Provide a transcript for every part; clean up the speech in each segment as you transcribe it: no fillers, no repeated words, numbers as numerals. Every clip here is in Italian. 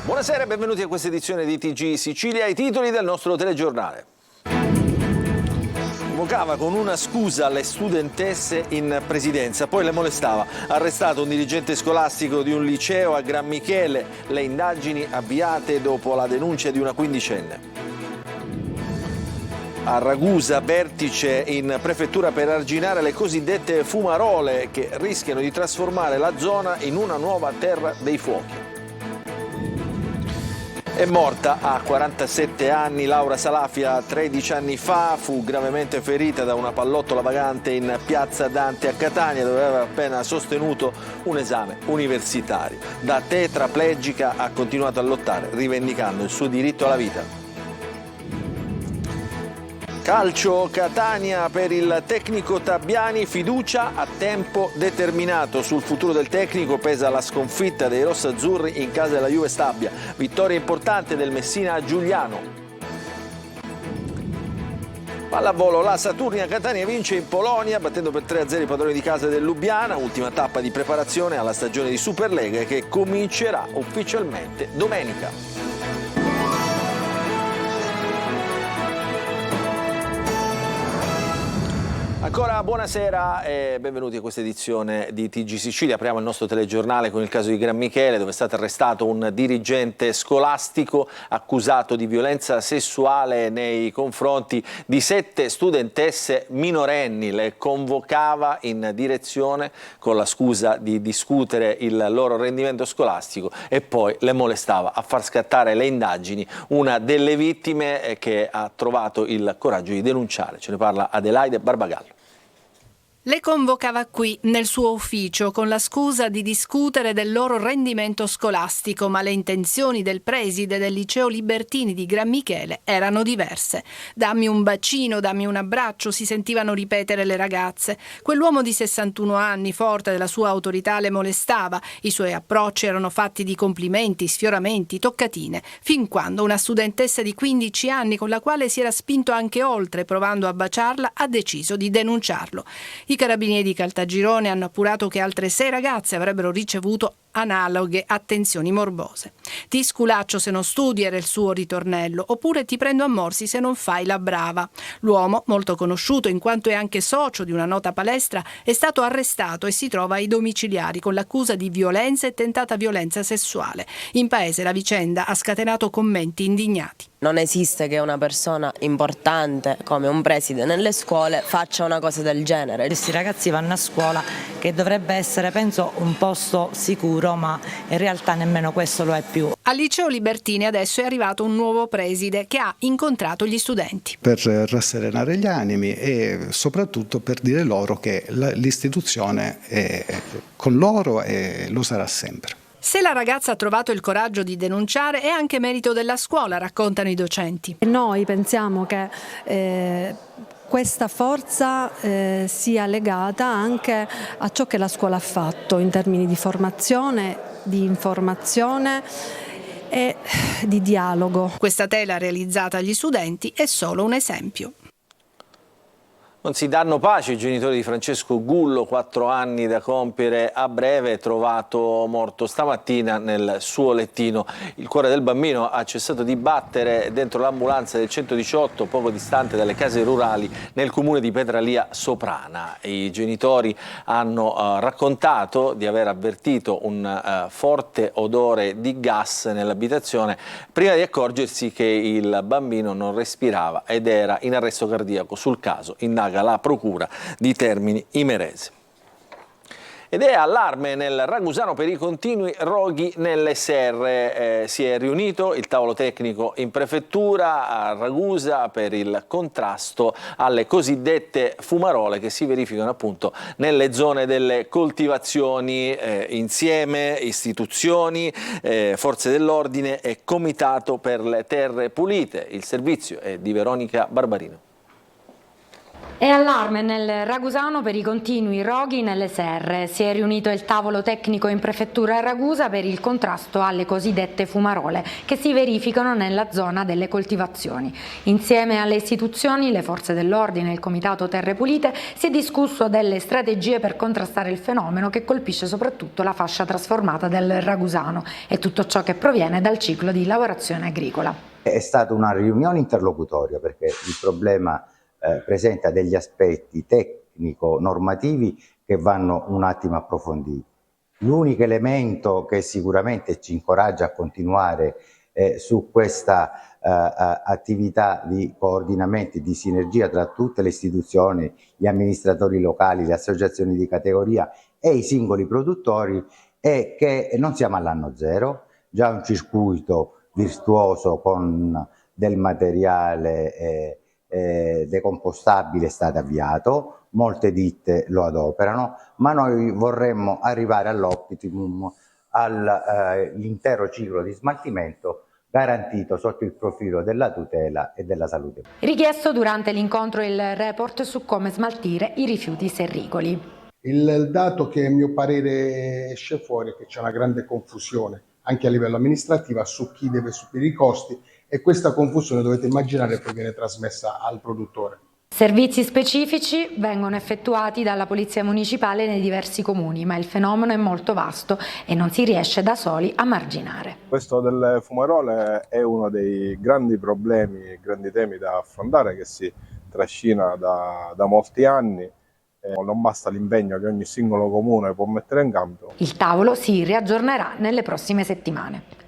Buonasera e benvenuti a questa edizione di TG Sicilia. I titoli del nostro telegiornale. Convocava con una scusa le studentesse in presidenza, poi le molestava. Arrestato un dirigente scolastico di un liceo a Gran Michele. Le indagini avviate dopo la denuncia di una quindicenne. A Ragusa, vertice in prefettura per arginare le cosiddette fumarole che rischiano di trasformare la zona in una nuova terra dei fuochi. È morta a 47 anni Laura Salafia. 13 anni fa fu gravemente ferita da una pallottola vagante in piazza Dante a Catania, dove aveva appena sostenuto un esame universitario. Da tetraplegica ha continuato a lottare, rivendicando il suo diritto alla vita. Calcio, Catania per il tecnico Tabbiani, fiducia a tempo determinato. Sul futuro del tecnico pesa la sconfitta dei rossazzurri in casa della Juve Stabia. Vittoria importante del Messina a Giuliano. Pallavolo, la Saturnia Catania vince in Polonia battendo per 3-0 i padroni di casa del Lubiana, ultima tappa di preparazione alla stagione di Superlega che comincerà ufficialmente domenica. Ancora buonasera e benvenuti a questa edizione di TG Sicilia. Apriamo il nostro telegiornale con il caso di Gran Michele, dove è stato arrestato un dirigente scolastico accusato di violenza sessuale nei confronti di 7 studentesse minorenni. Le convocava in direzione con la scusa di discutere il loro rendimento scolastico e poi le molestava a far scattare le indagini. Una delle vittime che ha trovato il coraggio di denunciare. Ce ne parla Adelaide Barbagallo. Le convocava qui, nel suo ufficio, con la scusa di discutere del loro rendimento scolastico, ma le intenzioni del preside del liceo Libertini di Gran Michele erano diverse. Dammi un bacino, dammi un abbraccio, si sentivano ripetere le ragazze. Quell'uomo di 61 anni, forte della sua autorità, le molestava. I suoi approcci erano fatti di complimenti, sfioramenti, toccatine, fin quando una studentessa di 15 anni, con la quale si era spinto anche oltre, provando a baciarla, ha deciso di denunciarlo. I carabinieri di Caltagirone hanno appurato che altre 6 ragazze avrebbero ricevuto analoghe attenzioni morbose. Ti sculaccio se non studi era il suo ritornello, oppure ti prendo a morsi se non fai la brava. L'uomo, molto conosciuto in quanto è anche socio di una nota palestra, è stato arrestato e si trova ai domiciliari con l'accusa di violenza e tentata violenza sessuale. In paese la vicenda ha scatenato commenti indignati. Non esiste che una persona importante come un preside nelle scuole faccia una cosa del genere. Questi ragazzi vanno a scuola che dovrebbe essere, penso, un posto sicuro, ma in realtà nemmeno questo lo è più. Al liceo Libertini adesso è arrivato un nuovo preside che ha incontrato gli studenti. Per rasserenare gli animi e soprattutto per dire loro che l'istituzione è con loro e lo sarà sempre. Se la ragazza ha trovato il coraggio di denunciare è anche merito della scuola, raccontano i docenti. Noi pensiamo che questa forza sia legata anche a ciò che la scuola ha fatto in termini di formazione, di informazione e di dialogo. Questa tela realizzata agli studenti è solo un esempio. Non si danno pace i genitori di Francesco Gullo, 4 anni da compiere a breve, trovato morto stamattina nel suo lettino. Il cuore del bambino ha cessato di battere dentro l'ambulanza del 118, poco distante dalle case rurali nel comune di Petralia Soprana. I genitori hanno raccontato di aver avvertito un forte odore di gas nell'abitazione prima di accorgersi che il bambino non respirava ed era in arresto cardiaco. Sul caso indaga la procura di Termini Imerese. Ed è allarme nel Ragusano per i continui roghi nelle serre. Si è riunito il tavolo tecnico in prefettura a Ragusa per il contrasto alle cosiddette fumarole che si verificano appunto nelle zone delle coltivazioni. Insieme istituzioni, forze dell'ordine e comitato per le terre pulite. Il servizio è di Veronica Barbarino. È allarme nel Ragusano per i continui roghi nelle serre. Si è riunito il tavolo tecnico in prefettura a Ragusa per il contrasto alle cosiddette fumarole che si verificano nella zona delle coltivazioni. Insieme alle istituzioni, le forze dell'ordine e il Comitato Terre Pulite, si è discusso delle strategie per contrastare il fenomeno che colpisce soprattutto la fascia trasformata del Ragusano e tutto ciò che proviene dal ciclo di lavorazione agricola. È stata una riunione interlocutoria perché il problema presenta degli aspetti tecnico-normativi che vanno un attimo approfonditi. L'unico elemento che sicuramente ci incoraggia a continuare su questa attività di coordinamento e di sinergia tra tutte le istituzioni, gli amministratori locali, le associazioni di categoria e i singoli produttori è che non siamo all'anno zero, già un circuito virtuoso con del materiale decompostabile è stato avviato, molte ditte lo adoperano, ma noi vorremmo arrivare all'optimum, all'intero ciclo di smaltimento garantito sotto il profilo della tutela e della salute. Richiesto durante l'incontro il report su come smaltire i rifiuti serricoli. Il dato che a mio parere esce fuori è che c'è una grande confusione anche a livello amministrativo su chi deve subire i costi, e questa confusione dovete immaginare poi viene trasmessa al produttore. Servizi specifici vengono effettuati dalla Polizia Municipale nei diversi comuni, ma il fenomeno è molto vasto e non si riesce da soli a marginare. Questo delle fumarole è uno dei grandi problemi, grandi temi da affrontare che si trascina da molti anni. Non basta l'impegno che ogni singolo comune può mettere in campo. Il tavolo si riaggiornerà nelle prossime settimane.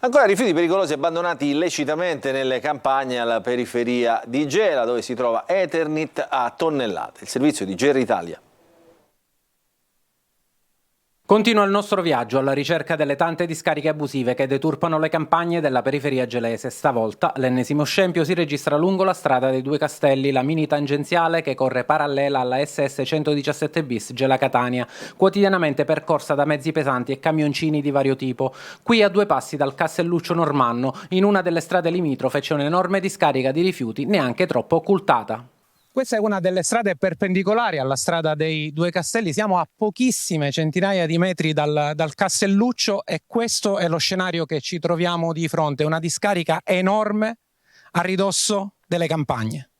Ancora rifiuti pericolosi abbandonati illecitamente nelle campagne alla periferia di Gela, dove si trova Eternit a tonnellate. Il servizio di Gerri Italia. Continua il nostro viaggio alla ricerca delle tante discariche abusive che deturpano le campagne della periferia gelese. Stavolta l'ennesimo scempio si registra lungo la strada dei Due Castelli, la mini tangenziale che corre parallela alla SS 117 bis Gela Catania, quotidianamente percorsa da mezzi pesanti e camioncini di vario tipo. Qui a 2 passi dal Castelluccio Normanno, in una delle strade limitrofe, c'è un'enorme discarica di rifiuti neanche troppo occultata. Questa è una delle strade perpendicolari alla strada dei Due Castelli, siamo a pochissime centinaia di metri dal Castelluccio e questo è lo scenario che ci troviamo di fronte, una discarica enorme a ridosso delle campagne.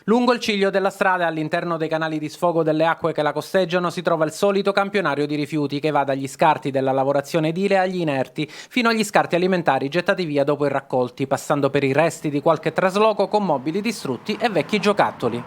Lungo il ciglio della strada, all'interno dei canali di sfogo delle acque che la costeggiano, si trova il solito campionario di rifiuti che va dagli scarti della lavorazione edile agli inerti, fino agli scarti alimentari gettati via dopo i raccolti, passando per i resti di qualche trasloco con mobili distrutti e vecchi giocattoli.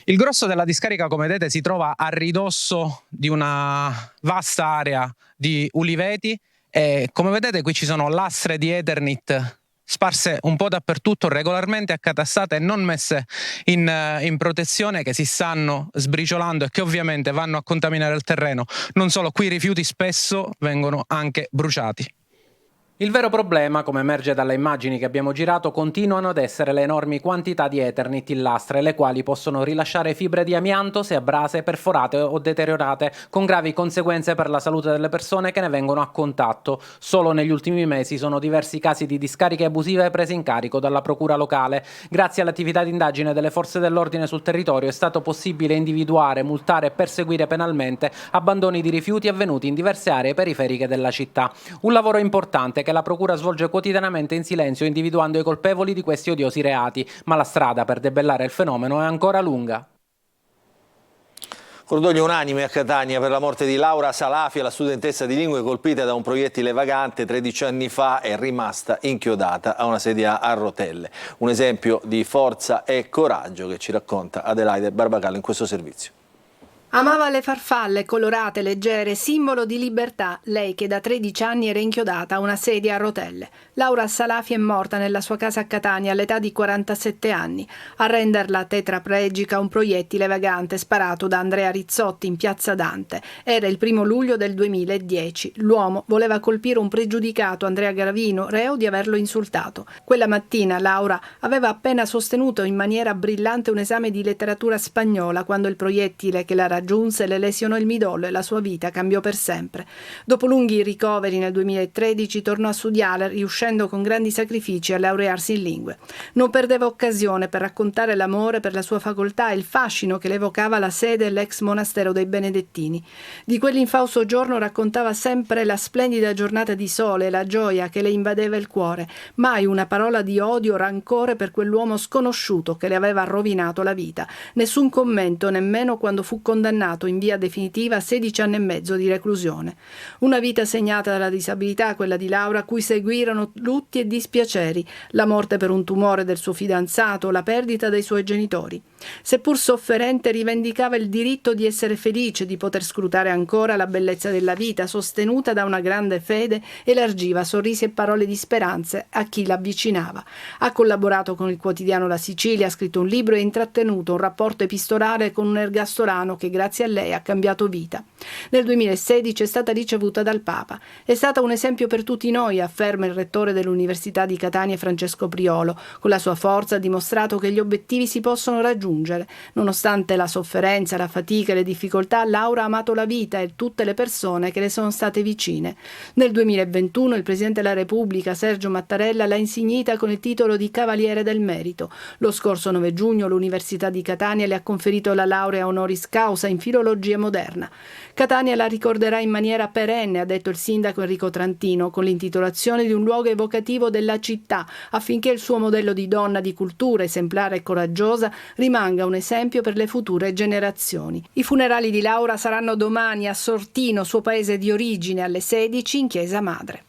Il grosso della discarica, come vedete, si trova a ridosso di una vasta area di uliveti e come vedete qui ci sono lastre di Eternit sparse un po' dappertutto, regolarmente accatastate e non messe in protezione, che si stanno sbriciolando e che ovviamente vanno a contaminare il terreno. Non solo, qui i rifiuti spesso vengono anche bruciati. Il vero problema, come emerge dalle immagini che abbiamo girato, continuano ad essere le enormi quantità di Eternit in lastre, le quali possono rilasciare fibre di amianto se abrase, perforate o deteriorate, con gravi conseguenze per la salute delle persone che ne vengono a contatto. Solo negli ultimi mesi sono diversi casi di discariche abusive presi in carico dalla procura locale. Grazie all'attività di indagine delle forze dell'ordine sul territorio è stato possibile individuare, multare e perseguire penalmente abbandoni di rifiuti avvenuti in diverse aree periferiche della città. Un lavoro importante che la procura svolge quotidianamente in silenzio, individuando i colpevoli di questi odiosi reati, ma la strada per debellare il fenomeno è ancora lunga. Cordoglio unanime a Catania per la morte di Laura Salafia, la studentessa di lingue colpita da un proiettile vagante 13 anni fa è rimasta inchiodata a una sedia a rotelle. Un esempio di forza e coraggio che ci racconta Adelaide Barbagallo in questo servizio. Amava le farfalle colorate, leggere, simbolo di libertà, lei che da 13 anni era inchiodata a una sedia a rotelle. Laura Salafi è morta nella sua casa a Catania all'età di 47 anni. A renderla tetraplegica un proiettile vagante sparato da Andrea Rizzotti in piazza Dante. Era il 1 luglio del 2010. L'uomo voleva colpire un pregiudicato, Andrea Gravino, reo di averlo insultato. Quella mattina Laura aveva appena sostenuto in maniera brillante un esame di letteratura spagnola quando il proiettile che la aggiunse, le lesionò il midollo e la sua vita cambiò per sempre. Dopo lunghi ricoveri nel 2013 tornò a studiare, riuscendo con grandi sacrifici a laurearsi in lingue. Non perdeva occasione per raccontare l'amore per la sua facoltà e il fascino che le evocava la sede e l'ex monastero dei Benedettini. Di quell'infausto giorno raccontava sempre la splendida giornata di sole e la gioia che le invadeva il cuore, mai una parola di odio o rancore per quell'uomo sconosciuto che le aveva rovinato la vita. Nessun commento, nemmeno quando fu condannato in via definitiva a 16 anni e mezzo di reclusione. Una vita segnata dalla disabilità, quella di Laura, a cui seguirono lutti e dispiaceri, la morte per un tumore del suo fidanzato, la perdita dei suoi genitori. Seppur sofferente, rivendicava il diritto di essere felice, di poter scrutare ancora la bellezza della vita, sostenuta da una grande fede, elargiva sorrisi e parole di speranze a chi l'avvicinava. Ha collaborato con il quotidiano La Sicilia, ha scritto un libro e intrattenuto un rapporto epistolare con un ergastolano che grazie a lei ha cambiato vita. Nel 2016 è stata ricevuta dal Papa. È stata un esempio per tutti noi, afferma il rettore dell'Università di Catania Francesco Priolo. Con la sua forza ha dimostrato che gli obiettivi si possono raggiungere. Nonostante la sofferenza, la fatica e le difficoltà, Laura ha amato la vita e tutte le persone che le sono state vicine. Nel 2021 il Presidente della Repubblica, Sergio Mattarella, l'ha insignita con il titolo di Cavaliere del Merito. Lo scorso 9 giugno l'Università di Catania le ha conferito la laurea honoris causa in filologia moderna. Catania la ricorderà in maniera perenne, ha detto il sindaco Enrico Trantino, con l'intitolazione di un luogo evocativo della città, affinché il suo modello di donna di cultura, esemplare e coraggiosa, rimanga un esempio per le future generazioni. I funerali di Laura saranno domani a Sortino, suo paese di origine, alle 16 in Chiesa Madre.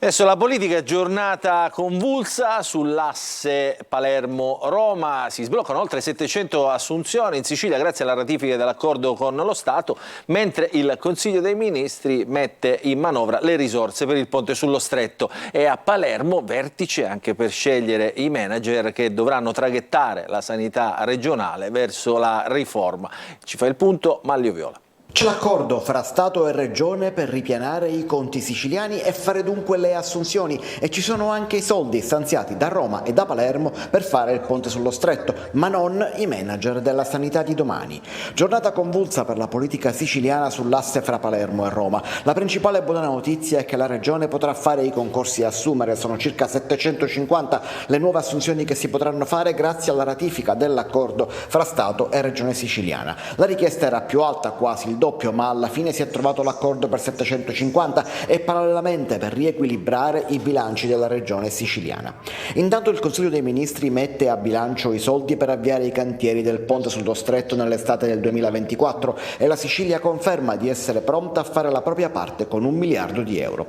Adesso la politica, giornata convulsa sull'asse Palermo-Roma, si sbloccano oltre 700 assunzioni in Sicilia grazie alla ratifica dell'accordo con lo Stato, mentre il Consiglio dei Ministri mette in manovra le risorse per il ponte sullo Stretto e a Palermo vertice anche per scegliere i manager che dovranno traghettare la sanità regionale verso la riforma. Ci fa il punto Manlio Viola. C'è l'accordo fra Stato e Regione per ripianare i conti siciliani e fare dunque le assunzioni e ci sono anche i soldi stanziati da Roma e da Palermo per fare il ponte sullo Stretto, ma non i manager della sanità di domani. Giornata convulsa per la politica siciliana sull'asse fra Palermo e Roma. La principale buona notizia è che la Regione potrà fare i concorsi e assumere, sono circa 750 le nuove assunzioni che si potranno fare grazie alla ratifica dell'accordo fra Stato e Regione siciliana. La richiesta era più alta, quasi il doppio, ma alla fine si è trovato l'accordo per 750 e parallelamente per riequilibrare i bilanci della regione siciliana. Intanto il Consiglio dei Ministri mette a bilancio i soldi per avviare i cantieri del ponte sullo Stretto nell'estate del 2024 e la Sicilia conferma di essere pronta a fare la propria parte con 1 miliardo di euro.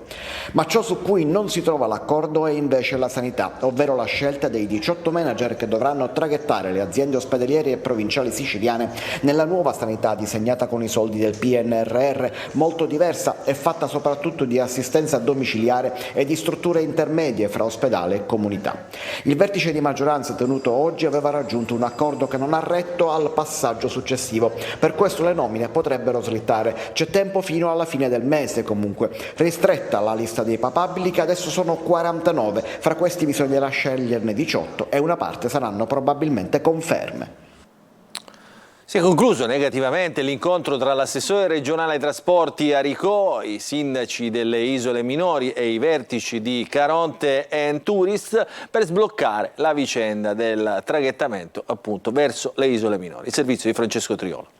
Ma ciò su cui non si trova l'accordo è invece la sanità, ovvero la scelta dei 18 manager che dovranno traghettare le aziende ospedaliere e provinciali siciliane nella nuova sanità disegnata con i soldi del PNRR, molto diversa e fatta soprattutto di assistenza domiciliare e di strutture intermedie fra ospedale e comunità. Il vertice di maggioranza tenuto oggi aveva raggiunto un accordo che non ha retto al passaggio successivo, per questo le nomine potrebbero slittare. C'è tempo fino alla fine del mese comunque. Ristretta la lista dei papabili che adesso sono 49, fra questi bisognerà sceglierne 18 e una parte saranno probabilmente conferme. Si è concluso negativamente l'incontro tra l'assessore regionale ai trasporti Aricò, i sindaci delle isole minori e i vertici di Caronte and Tourist per sbloccare la vicenda del traghettamento appunto verso le isole minori. Il servizio di Francesco Triolo.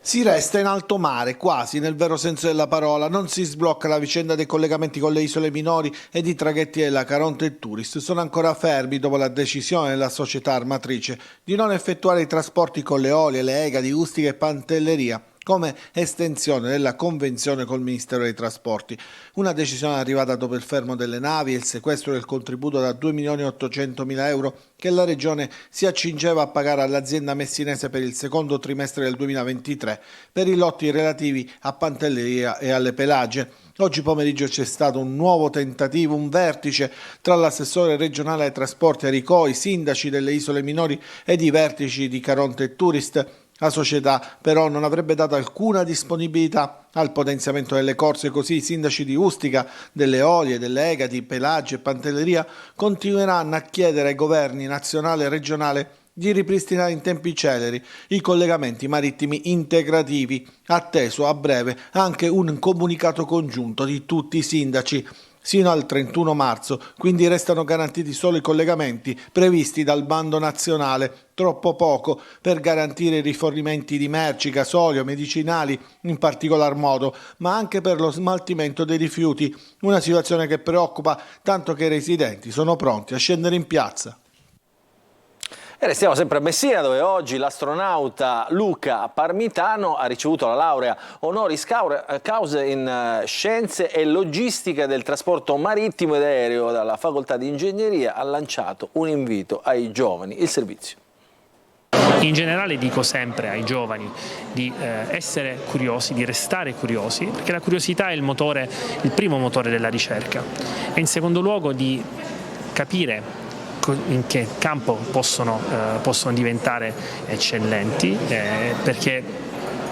Si resta in alto mare, quasi nel vero senso della parola, non si sblocca la vicenda dei collegamenti con le isole minori ed i traghetti della Caronte e Tourist sono ancora fermi dopo la decisione della società armatrice di non effettuare i trasporti con le Eolie, le Egadi, Ustica e Pantelleria come estensione della convenzione col Ministero dei Trasporti. Una decisione arrivata dopo il fermo delle navi e il sequestro del contributo da 2.800.000 euro che la Regione si accingeva a pagare all'azienda messinese per il secondo trimestre del 2023 per i lotti relativi a Pantelleria e alle Pelagie. Oggi pomeriggio c'è stato un nuovo tentativo, un vertice tra l'assessore regionale ai trasporti Aricò, i sindaci delle isole minori ed i vertici di Caronte e Tourist. La società però non avrebbe dato alcuna disponibilità al potenziamento delle corse, così i sindaci di Ustica, delle Eolie, delle Egadi, Pelagie e Pantelleria continueranno a chiedere ai governi nazionale e regionale di ripristinare in tempi celeri i collegamenti marittimi integrativi. Atteso a breve anche un comunicato congiunto di tutti i sindaci. Sino al 31 marzo, quindi restano garantiti solo i collegamenti previsti dal bando nazionale, troppo poco per garantire i rifornimenti di merci, gasolio, medicinali in particolar modo, ma anche per lo smaltimento dei rifiuti, una situazione che preoccupa tanto che i residenti sono pronti a scendere in piazza. E restiamo sempre a Messina, dove oggi l'astronauta Luca Parmitano ha ricevuto la laurea honoris causa in Scienze e Logistica del Trasporto Marittimo ed Aereo dalla Facoltà di Ingegneria. Ha lanciato un invito ai giovani, il servizio. In generale dico sempre ai giovani di essere curiosi, di restare curiosi, perché la curiosità è il primo motore della ricerca, e in secondo luogo di capire in che campo possono diventare eccellenti, perché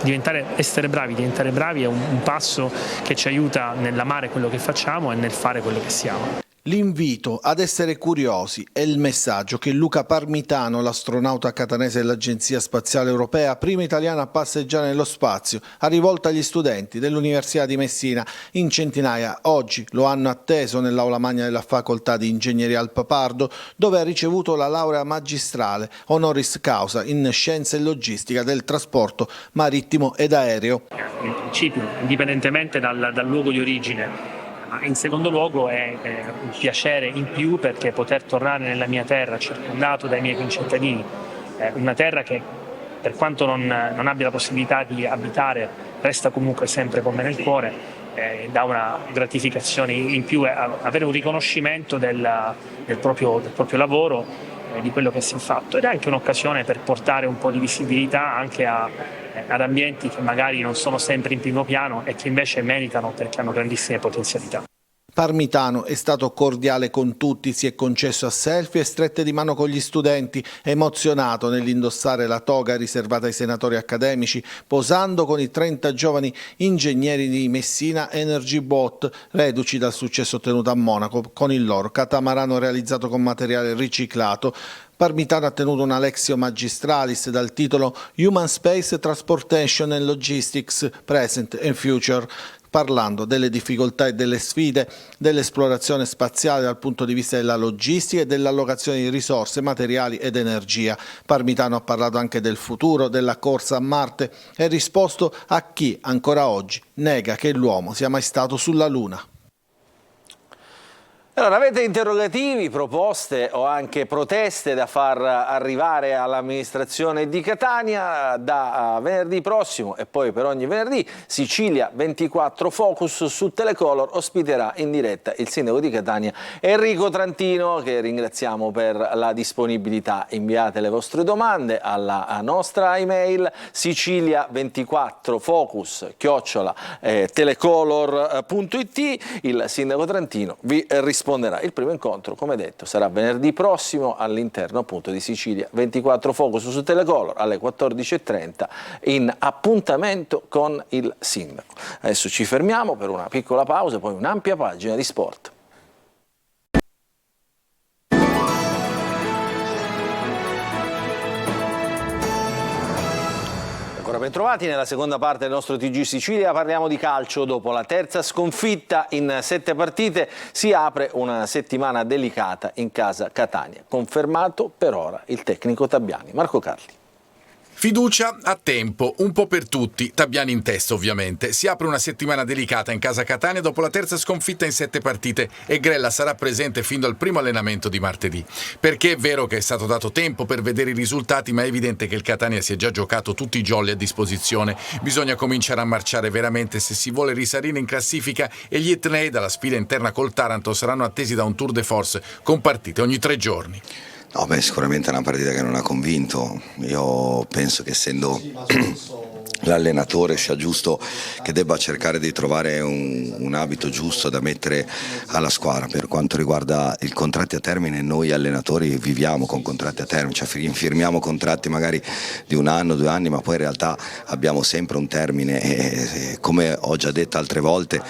diventare bravi è un passo che ci aiuta nell'amare quello che facciamo e nel fare quello che siamo. L'invito ad essere curiosi è il messaggio che Luca Parmitano, l'astronauta catanese dell'Agenzia Spaziale Europea, prima italiana a passeggiare nello spazio, ha rivolto agli studenti dell'Università di Messina. In centinaia oggi lo hanno atteso nell'aula magna della Facoltà di Ingegneria al Papardo, dove ha ricevuto la laurea magistrale honoris causa in Scienze e Logistica del Trasporto Marittimo ed Aereo. In principio, indipendentemente dal luogo di origine, ma in secondo luogo è un piacere in più perché poter tornare nella mia terra circondato dai miei concittadini, una terra che per quanto non abbia la possibilità di abitare resta comunque sempre con me nel cuore, dà una gratificazione in più, avere un riconoscimento del proprio lavoro, di quello che si è fatto, ed è anche un'occasione per portare un po' di visibilità anche ad ambienti che magari non sono sempre in primo piano e che invece meritano perché hanno grandissime potenzialità. Parmitano è stato cordiale con tutti, si è concesso a selfie e strette di mano con gli studenti, emozionato nell'indossare la toga riservata ai senatori accademici, posando con i 30 giovani ingegneri di Messina Energy Boat, reduci dal successo ottenuto a Monaco con il loro catamarano realizzato con materiale riciclato. Parmitano ha tenuto una Lexio Magistralis dal titolo Human Space Transportation and Logistics Present and Future, parlando delle difficoltà e delle sfide dell'esplorazione spaziale dal punto di vista della logistica e dell'allocazione di risorse, materiali ed energia. Parmitano ha parlato anche del futuro della corsa a Marte e risposto a chi ancora oggi nega che l'uomo sia mai stato sulla Luna. Allora, avete interrogativi, proposte o anche proteste da far arrivare all'amministrazione di Catania? Da venerdì prossimo e poi per ogni venerdì Sicilia 24 Focus su Telecolor ospiterà in diretta il sindaco di Catania Enrico Trantino, che ringraziamo per la disponibilità. Inviate le vostre domande alla nostra email sicilia24focus@telecolor.it. Il sindaco Trantino vi risponderà. Il primo incontro, come detto, sarà venerdì prossimo all'interno appunto di Sicilia 24 Focus su Telecolor alle 14:30 in appuntamento con il sindaco. Adesso ci fermiamo per una piccola pausa, poi un'ampia pagina di sport. Bentrovati nella seconda parte del nostro TG Sicilia. Parliamo di calcio. Dopo la terza sconfitta in 7 partite si apre una settimana delicata in casa Catania. Confermato per ora il tecnico Tabbiani. Marco Carli. Fiducia a tempo, un po' per tutti, Tabbiani in testa ovviamente. Si apre una settimana delicata in casa Catania dopo la terza sconfitta in 7 partite e Grella sarà presente fin dal primo allenamento di martedì. Perché è vero che è stato dato tempo per vedere i risultati, ma è evidente che il Catania si è già giocato tutti i jolly a disposizione. Bisogna cominciare a marciare veramente se si vuole risalire in classifica e gli etnei dalla sfida interna col Taranto saranno attesi da un tour de force con partite ogni 3 giorni. No, sicuramente è una partita che non ha convinto. Io penso che essendo l'allenatore sia giusto che debba cercare di trovare un abito giusto da mettere alla squadra. Per quanto riguarda i contratti a termine, noi allenatori viviamo con contratti a termine, cioè firmiamo contratti magari di 1 anno, 2 anni, ma poi in realtà abbiamo sempre un termine e come ho già detto altre volte,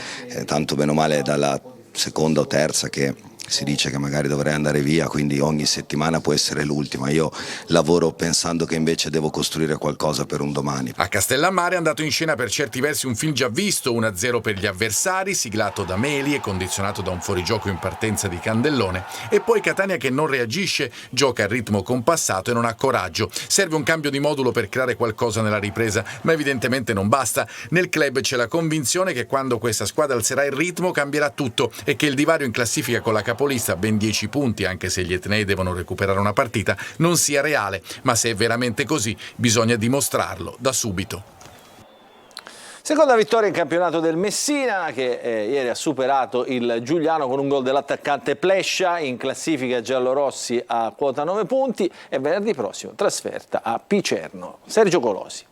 tanto bene o male dalla seconda o terza che si dice che magari dovrei andare via, quindi ogni settimana può essere l'ultima. Io lavoro pensando che invece devo costruire qualcosa per un domani. A Castellammare è andato in scena per certi versi un film già visto, 1-0 per gli avversari, siglato da Meli e condizionato da un fuorigioco in partenza di Candellone, e poi Catania che non reagisce, gioca a ritmo compassato e non ha coraggio. Serve un cambio di modulo per creare qualcosa nella ripresa, ma evidentemente non basta. Nel club c'è la convinzione che quando questa squadra alzerà il ritmo cambierà tutto e che il divario in classifica con la capolista, ben 10 punti, anche se gli etnei devono recuperare una partita, non sia reale. Ma se è veramente così, bisogna dimostrarlo da subito. Seconda vittoria in campionato del Messina, che ieri ha superato il Giuliano con un gol dell'attaccante Plescia, in classifica giallorossi a quota 9 punti, e venerdì prossimo trasferta a Picerno. Sergio Colosi.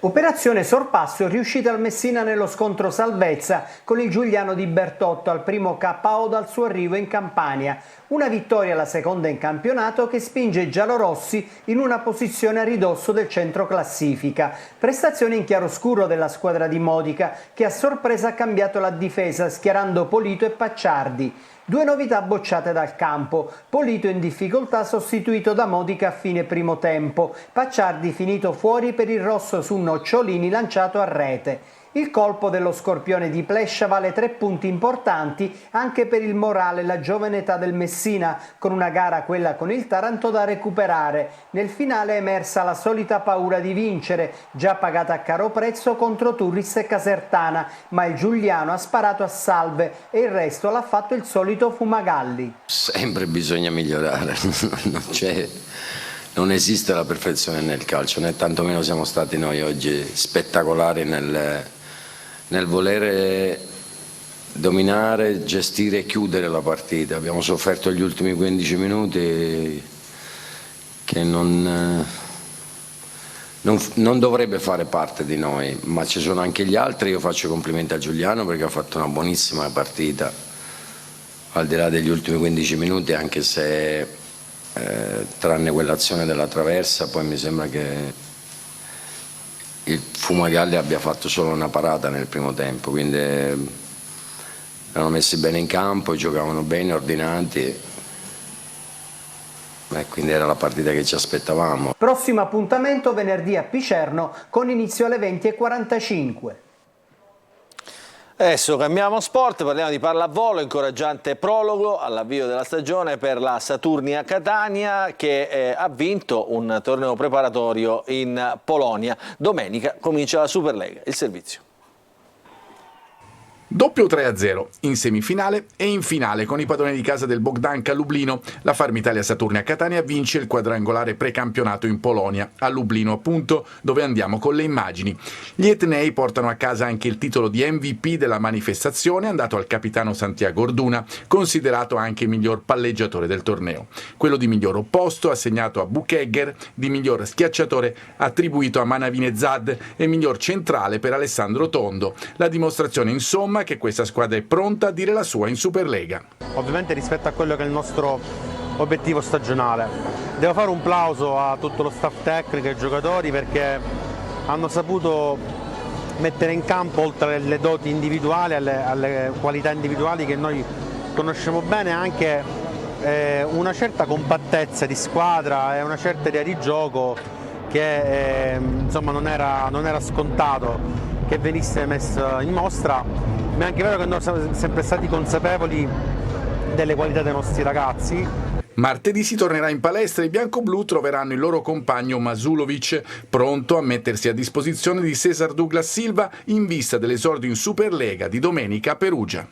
Operazione sorpasso riuscita al Messina nello scontro salvezza con il Giuliano di Bertotto al primo KO dal suo arrivo in Campania. Una vittoria, la seconda in campionato, che spinge i giallorossi in una posizione a ridosso del centro classifica. Prestazione in chiaroscuro della squadra di Modica, che a sorpresa ha cambiato la difesa schierando Polito e Pacciardi. Due novità bocciate dal campo: Polito in difficoltà sostituito da Modica a fine primo tempo, Pacciardi finito fuori per il rosso su Nocciolini lanciato a rete. Il colpo dello scorpione di Plescia vale 3 punti importanti anche per il morale e la giovane età del Messina, con una gara, quella con il Taranto, da recuperare. Nel finale è emersa la solita paura di vincere, già pagata a caro prezzo contro Turris e Casertana, ma il Giuliano ha sparato a salve e il resto l'ha fatto il solito Fumagalli. Sempre bisogna migliorare, non esiste la perfezione nel calcio, né tantomeno siamo stati noi oggi spettacolari nel volere dominare, gestire e chiudere la partita. Abbiamo sofferto gli ultimi 15 minuti che non dovrebbe fare parte di noi, ma ci sono anche gli altri. Io faccio i complimenti a Giuliano perché ha fatto una buonissima partita, al di là degli ultimi 15 minuti, anche se tranne quell'azione della traversa, poi mi sembra che il Fumagalli abbia fatto solo una parata nel primo tempo, quindi erano messi bene in campo, giocavano bene, ordinati, e quindi era la partita che ci aspettavamo. Prossimo appuntamento venerdì a Picerno con inizio alle 20:45. Adesso cambiamo sport, parliamo di pallavolo, incoraggiante prologo all'avvio della stagione per la Saturnia Catania, che ha vinto un torneo preparatorio in Polonia. Domenica comincia la Superlega, il servizio. Doppio 3-0 in semifinale e in finale con i padroni di casa del Bogdanka Lublino. La Farm Italia Saturnia Catania vince il quadrangolare precampionato in Polonia, a Lublino appunto, dove andiamo con le immagini. Gli etnei portano a casa anche il titolo di MVP della manifestazione, andato al capitano Santiago Orduna, considerato anche miglior palleggiatore del torneo. Quello di miglior opposto assegnato a Bukegger, di miglior schiacciatore attribuito a Manavinezad e miglior centrale per Alessandro Tondo. La dimostrazione insomma che questa squadra è pronta a dire la sua in Superlega. Ovviamente rispetto a quello che è il nostro obiettivo stagionale. Devo fare un plauso a tutto lo staff tecnico e ai giocatori perché hanno saputo mettere in campo, oltre alle doti individuali, alle qualità individuali che noi conosciamo bene, anche una certa compattezza di squadra e una certa idea di gioco che insomma non era scontato che venisse messa in mostra, ma è anche vero che noi siamo sempre stati consapevoli delle qualità dei nostri ragazzi. Martedì si tornerà in palestra e i biancoblù troveranno il loro compagno Masulovic, pronto a mettersi a disposizione di Cesar Douglas Silva in vista dell'esordio in Superlega di domenica a Perugia.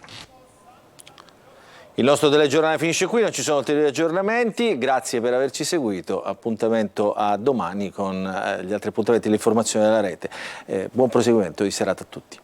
Il nostro telegiornale finisce qui, non ci sono ulteriori aggiornamenti, grazie per averci seguito, appuntamento a domani con gli altri appuntamenti e l'informazione della rete. Buon proseguimento di serata a tutti.